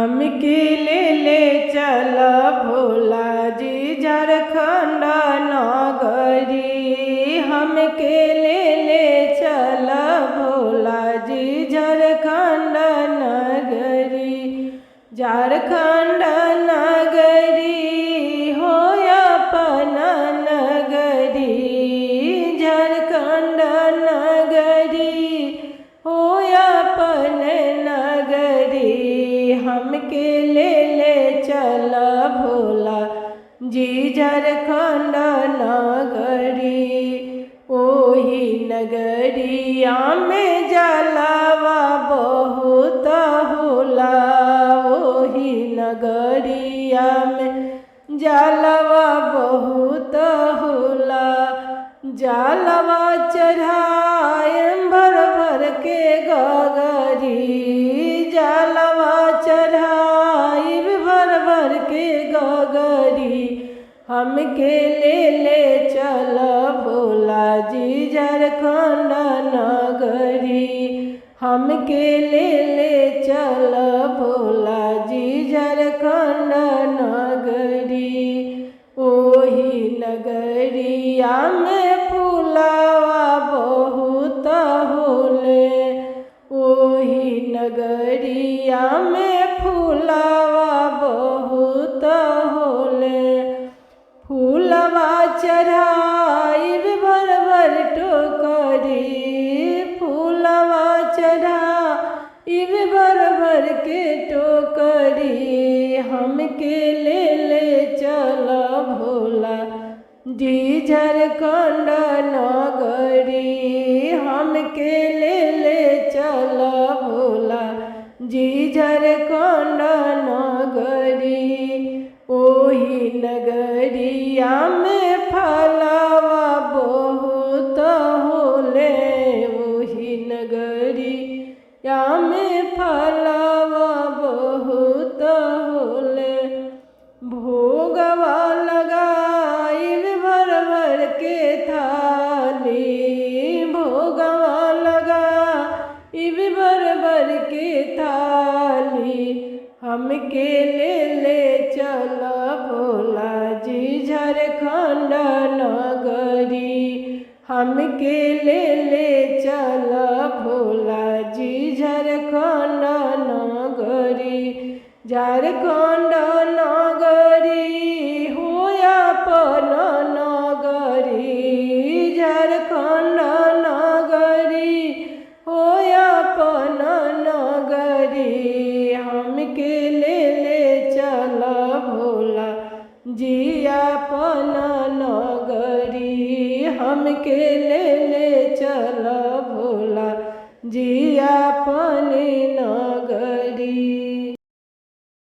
हमके ले चल भोला जी झारखंड नगरी। हमके ले चल भोला जी झारखंड नगरी। झारखंड नगरी हो अपन नगरी। झारखंड नगरी हो अपन नगरी। हमके ले चल भोला जी झारखंड नगरी। ओही नगरिया में जलवा बहुत होला। ओही नगरिया में जलवा बहुत होला। जलवा चढ़ाए भर भर के गगरी। जलवा चढ़ाई भर भर के गगरी। हमके ले चल भोला जी झारखंड नगरी। हमके ले चल भोला जी झारखंड नगरी। ओही नगरिया में फूलवा बहुत होले। ओही नगरिया में फूलवा बहुत होले। फूलवा चढ़ाई भर भर टोकरी। फूलवा चढ़ाई भर भर के टोकरी। हमके ले चल भोला जी झारखंड नगरी। हमके ले चल भोला जी झारखंड नगरी। ओही नगरिया में फलवा बहुत होले। ओही नगरिया में फलवा बहुत होले। भोगवा लगाई भर भर के थाली। भोगवा लगाई भर भर के थाली। हमके ले चल भोला जी झारखंड नगरी। हमके ले चल भोला जी झारखंड नगरी। झारखंड नगरी हो अपन नगरी। झारखंड नगरी हो अपन नगरी। हमके ले चल भोला जी अपन नगरी। हमके ले चल भोला जी अपन नगरी।